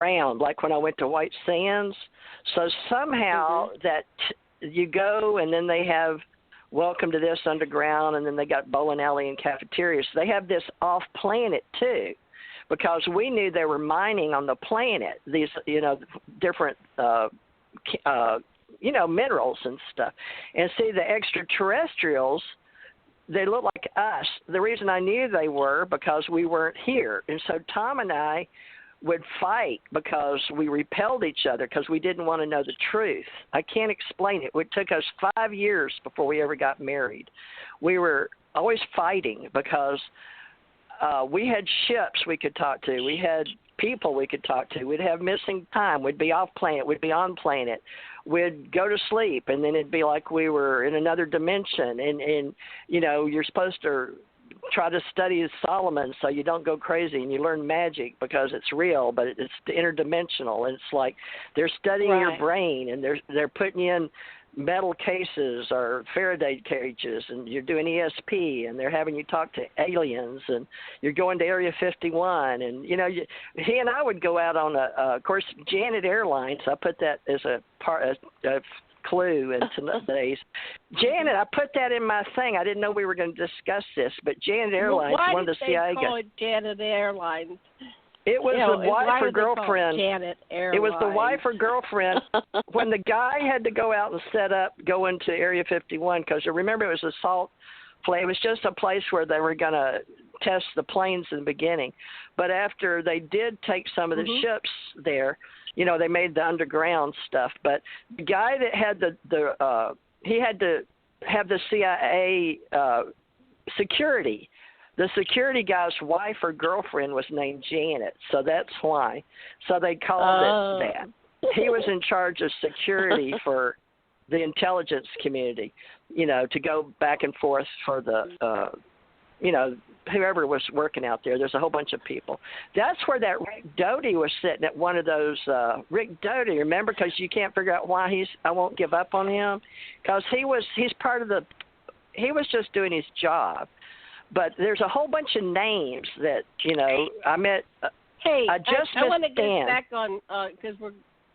underground, like when I went to White Sands. So somehow that you go and then they have welcome to this underground, and then they got bowling alley and cafeterias. So they have this off planet too, because we knew they were mining on the planet, these, different, minerals and stuff. And see, the extraterrestrials, they look like us. The reason I knew they were because we weren't here. And so Tom and I would fight because we repelled each other because we didn't want to know the truth. I can't explain it. It took us 5 years before we ever got married. We were always fighting because we had ships we could talk to. We had people we could talk to. We'd have missing time. We'd be off planet. We'd be on planet. We'd go to sleep, and then it'd be like we were in another dimension. And you're supposed to try to study Solomon so you don't go crazy, and you learn magic because it's real, but it's interdimensional. And it's like they're studying your brain, and they're putting you in metal cases or Faraday cages, and you're doing ESP, and they're having you talk to aliens, and you're going to Area 51, and he and I would go out on of course, Janet Airlines. I put that as a clue into today's. Janet, I put that in my thing. I didn't know we were going to discuss this, but Janet Airlines, one of the CIA guys. Why did they call it Janet Airlines? It was the wife or girlfriend. Janet Airlines. It was the wife or girlfriend when the guy had to go out and go into Area 51, because remember it was a salt play. It was just a place where they were going to test the planes in the beginning. But after they did take some of the ships there, they made the underground stuff. But the guy that had he had to have the CIA security. The security guy's wife or girlfriend was named Janet, so that's why. So they called it that. He was in charge of security for the intelligence community, to go back and forth for the, whoever was working out there. There's a whole bunch of people. That's where that Rick Doty was sitting at one of those. Rick Doty, remember? Because you can't figure out why I won't give up on him, because he's part of the. He was just doing his job. But there's a whole bunch of names that, I met. Hey, I want to get back on, because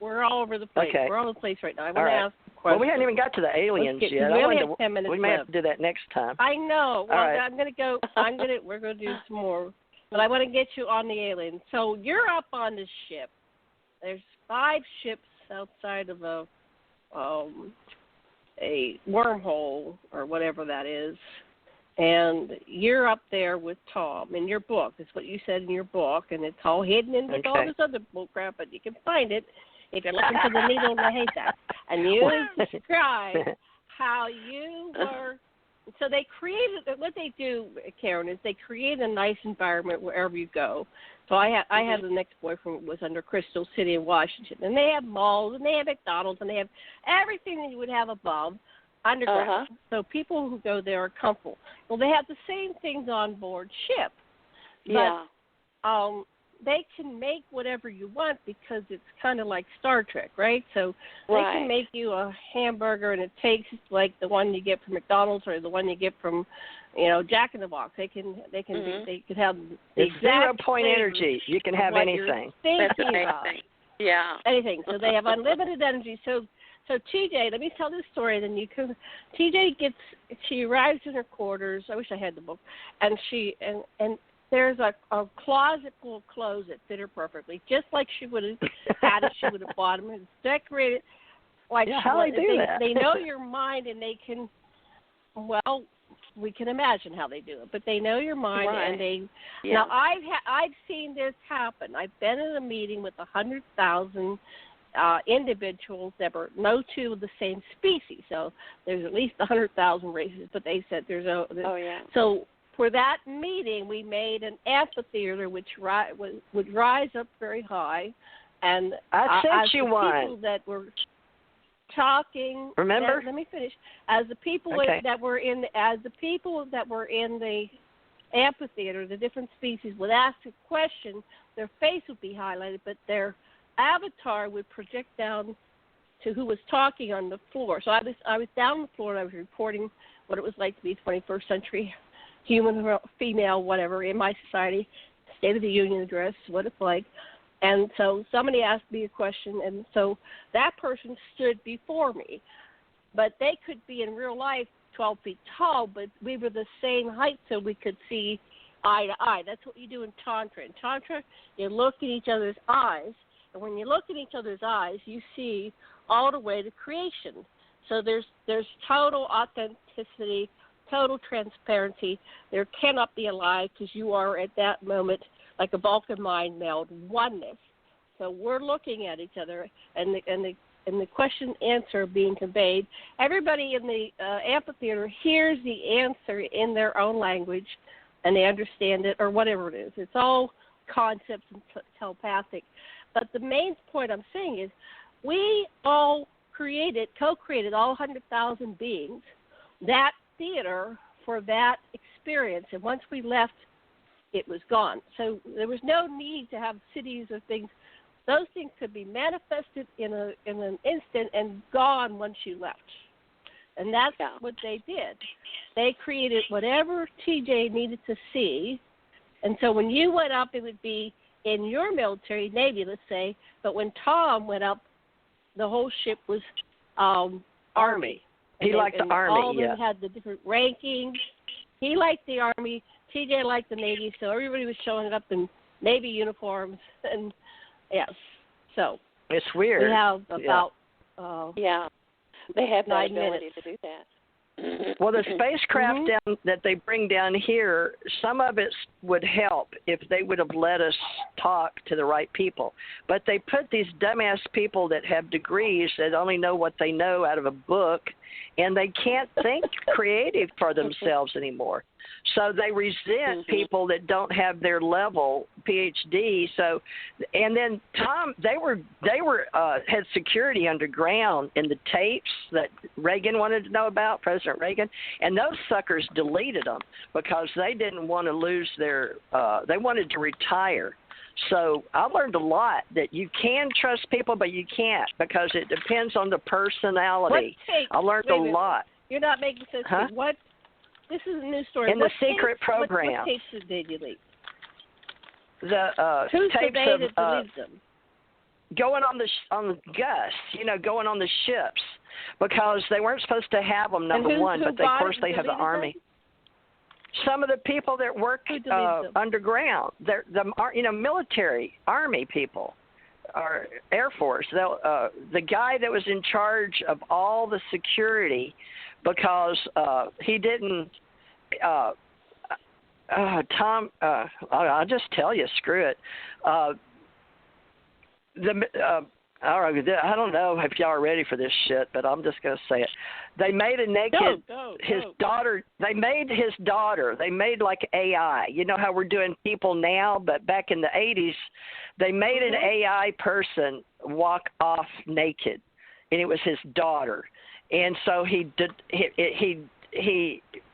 we're all over the place. Okay. We're all over the place right now. I want to ask a question. Well, we haven't even got to the aliens yet. We only have 10 minutes We may left. have to do that next time. I know. Well, right. We're going to do some more. But I want to get you on the aliens. So you're up on this ship. There's 5 ships outside of a wormhole or whatever that is. And you're up there with Tom in your book. That's what you said in your book, and it's all hidden in with all this other bullcrap, but you can find it if you're looking for the needle in the haystack. And you describe how you were. So they created, what they do, Karen, is they create a nice environment wherever you go. So I had an ex-boyfriend who was under Crystal City in Washington, and they have malls, and they have McDonald's, and they have everything that you would have above. Underground. So people who go there are comfortable. Well, they have the same things on board ship. But they can make whatever you want because it's kind of like Star Trek, right? So they can make you a hamburger and it tastes like the one you get from McDonald's or the one you get from, Jack in the Box. They can have the exact 0 point energy. You can have anything. That's amazing. Yeah. Anything. So they have unlimited energy. So TJ, let me tell this story, then you can. TJ she arrives in her quarters. I wish I had the book, and there's a closet full of clothes that fit her perfectly, just like she would have had if she would have bought them. It's decorated like how they do that. They know your mind, and they can. Well, we can imagine how they do it, but they know your mind, and they. Yeah. Now I've seen this happen. I've been in a meeting with 100,000. Individuals that were no two of the same species. So there's at least 100,000 races, but they said So for that meeting, we made an amphitheater which would rise up very high, and I sent you one. People that were talking. Remember? Let me finish. As the people that were in the amphitheater, the different species would ask a question. Their face would be highlighted, but their avatar would project down to who was talking on the floor. So I was down on the floor, and I was reporting what it was like to be 21st century human, female, whatever, in my society, State of the Union address, what it's like. And so somebody asked me a question, and so that person stood before me. But they could be in real life 12 feet tall, but we were the same height, so we could see eye to eye. That's what you do in Tantra. In Tantra, you look in each other's eyes, and when you look in each other's eyes, you see all the way to creation. So there's total authenticity, total transparency. There cannot be a lie because you are at that moment like a Vulcan mind meld, oneness. So we're looking at each other, and the question answer being conveyed. Everybody in the amphitheater hears the answer in their own language, and they understand it, or whatever it is. It's all concepts and telepathic. But the main point I'm saying is we all co-created, all 100,000 beings, that theater for that experience. And once we left, it was gone. So there was no need to have cities or things. Those things could be manifested in an instant and gone once you left. And that's what they did. They created whatever TJ needed to see. And so when you went up, it would be in your military, Navy, let's say. But when Tom went up, the whole ship was Army. He liked the Army, all of them had the different rankings. He liked the Army. TJ liked the Navy, so everybody was showing up in Navy uniforms. And, yes, so. It's weird. We have about, they have the 9 ability minutes to do that. Well, the spacecraft down that they bring down here, some of it would help if they would have let us talk to the right people. But they put these dumbass people that have degrees that only know what they know out of a book, and they can't think creative for themselves anymore. So they resent people that don't have their level PhD. So, and then Tom, they had security underground in the tapes that Reagan wanted to know about, President Reagan, and those suckers deleted them because they didn't want to lose their. They wanted to retire. So I learned a lot that you can trust people, but you can't because it depends on the personality. I learned a lot. You're not making sense. Huh? What? This is a new story. In the secret program. What tapes did they delete? The Who tapes surveyed of deleted them? going on the Gus, going on the ships because they weren't supposed to have them. Number one, but of course they have the Army. Some of the people that work underground, they're the military, Army people, or Air Force. The guy that was in charge of all the security, because he didn't. Tom, I'll just tell you, screw it. I don't know if y'all are ready for this shit, but I'm just going to say it. They made a naked his daughter. They made his daughter. They made like AI. You know how we're doing people now, but back in the 80s, they made an AI person walk off naked, and it was his daughter. And so he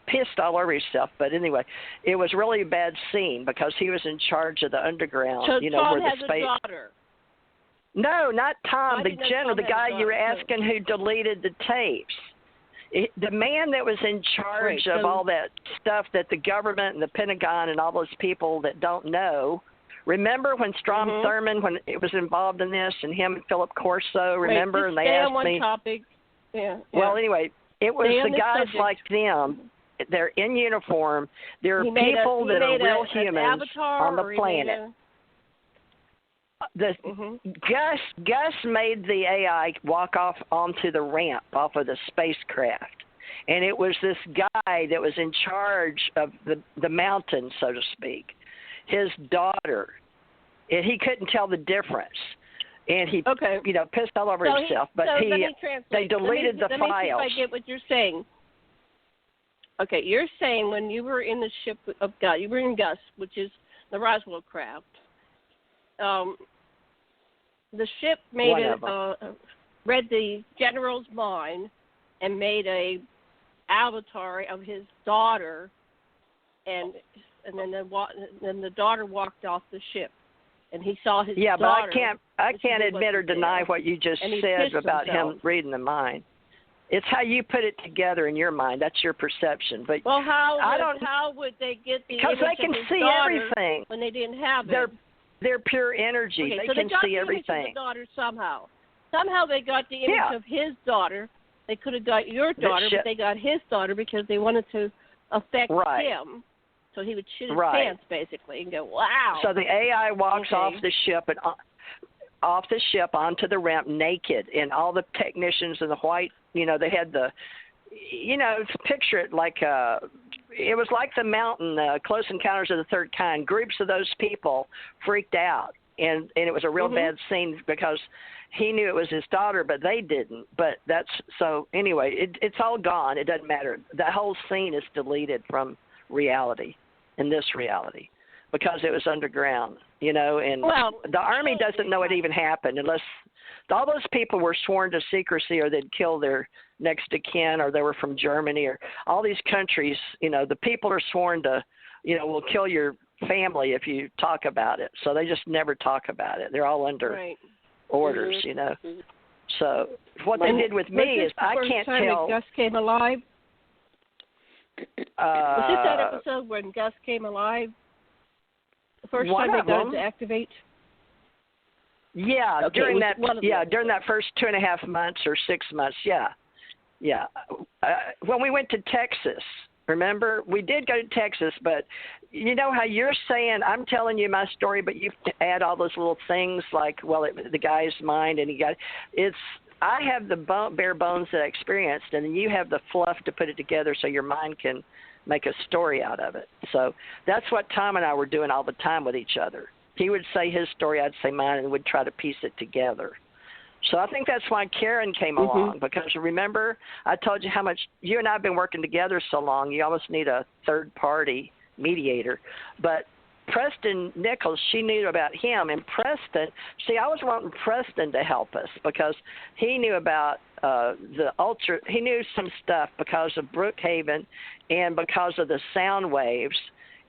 pissed all over himself. But anyway, it was really a bad scene because he was in charge of the underground. So Tom where the has space. A daughter. No, not Tom. The general, the guy you were daughter, asking who deleted the tapes. The man that was in charge of all that stuff that the government and the Pentagon and all those people that don't know. Remember when Strom Thurmond, when it was involved in this, and him and Philip Corso, remember? And they asked me. Topic. Yeah. Well, anyway, it was the guys like them. They're in uniform. There are people that are real humans on the planet. Gus made the AI walk off onto the ramp off of the spacecraft, and it was this guy that was in charge of the mountain, so to speak. His daughter, and he couldn't tell the difference, and he pissed all over himself. But they deleted the files. Let me see if I get what you're saying. Okay, you're saying when you were in the ship of God, you were in Gus, which is the Roswell craft. The ship read the general's mind and made a avatar of his daughter, and then the daughter walked off the ship, and he saw his daughter. Yeah, but I can't admit or deny what you just said about him reading the mind. It's how you put it together in your mind. That's your perception. But how would they get the because image they can of his see daughter everything when they didn't have it? They're pure energy. Okay, they so can got see the everything. Image of the daughter somehow. Somehow they got the image of his daughter. They could have got your daughter, but they got his daughter because they wanted to affect him. So he would shit his pants, basically, and go, wow. So the AI walks off the ship and onto the ramp naked, and all the technicians in the white, they had the, picture it like it was like the mountain, Close Encounters of the Third Kind. Groups of those people freaked out, and it was a real bad scene because he knew it was his daughter, but they didn't. But anyway, it's all gone. It doesn't matter. The whole scene is deleted from reality, in this reality, because it was underground, and the Army doesn't know it even happened unless all those people were sworn to secrecy, or they'd kill their next of kin, or they were from Germany, or all these countries, the people are sworn to, will kill your family if you talk about it. So they just never talk about it. They're all under orders, So what they did with me is I can't tell. Gus came alive? Was this that episode when Gus came alive? The first time they got to activate? Yeah, during that first 2.5 months or 6 months, when we went to Texas, remember? We did go to Texas, but you know how you're saying, I'm telling you my story, but you add all those little things like, the guy's mind, and I have the bare bones that I experienced, and then you have the fluff to put it together so your mind can make a story out of it. So that's what Tom and I were doing all the time with each other. He would say his story, I'd say mine, and we'd try to piece it together. So I think that's why Karen came along, because remember, I told you how much you and I have been working together so long, you almost need a third-party mediator. But Preston Nichols, she knew about him, and Preston, I was wanting Preston to help us because he knew about he knew some stuff because of Brookhaven and because of the sound waves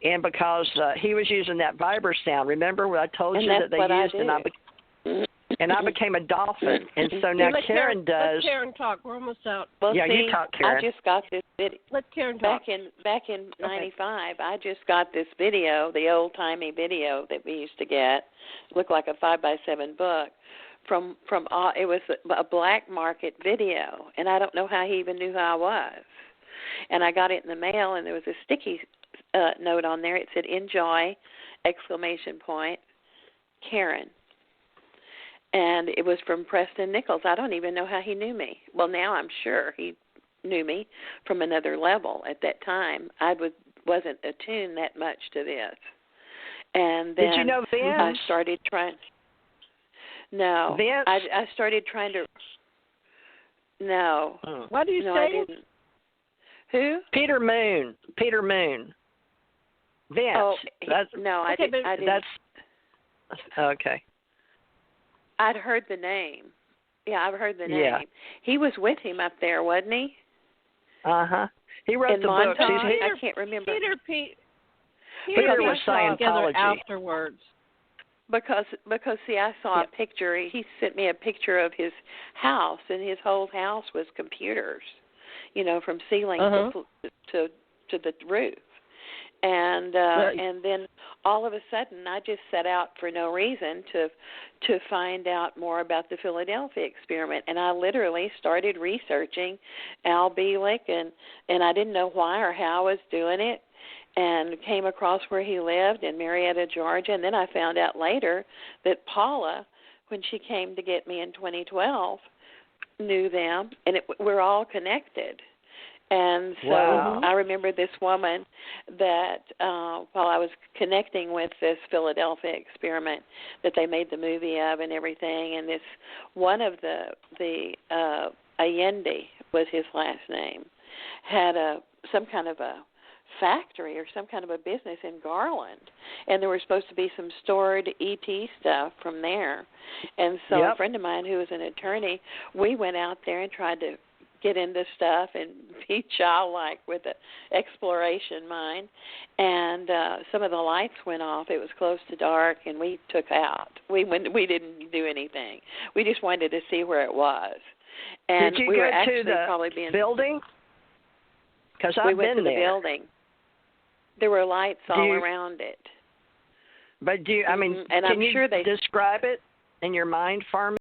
and because he was using that vibra sound. Remember what I told you that they used, and I became a dolphin, and so now Karen does. Let Karen talk. We're almost out. Well, you talk, Karen. I just got this video. Let Karen talk. Back in '95, I just got this video, the old timey video that we used to get. It looked like a 5x7 book. From it was a black market video, and I don't know how he even knew who I was. And I got it in the mail, and there was a sticky note on there. It said "Enjoy!" Karen. And it was from Preston Nichols. I don't even know how he knew me. Well, now I'm sure he knew me from another level. At that time, I wasn't attuned that much to this. And then did you know Vince? I started trying. No, Vince? I started trying to. No. What do you say? I didn't. Who? Peter Moon. Vince. Oh, I didn't. That's okay. I'd heard the name. Yeah, I've heard the name. Yeah. He was with him up there, wasn't he? He wrote in the book. I can't remember. Peter was Scientology. Afterwards. Because see, I saw a picture. He sent me a picture of his house, and his whole house was computers, from ceiling to the roof. And then all of a sudden, I just set out for no reason to find out more about the Philadelphia experiment. And I literally started researching Al Bielek, and I didn't know why or how I was doing it, and came across where he lived in Marietta, Georgia. And then I found out later that Paula, when she came to get me in 2012, knew them, and we're all connected. And so I remember this woman that while I was connecting with this Philadelphia experiment that they made the movie of and everything, and this one of the Allende was his last name, had some kind of a factory or some kind of a business in Garland, and there were supposed to be some stored ET stuff from there. And so a friend of mine who was an attorney, we went out there and tried to get into stuff and be childlike with the exploration mind. And some of the lights went off. It was close to dark, and we took out. We didn't do anything. We just wanted to see where it was. And did you we go were actually to the probably being building? Because we I've went been to there. the building. There were lights all around it. But do you, I mean, and can I'm you sure they describe it in your mind for me?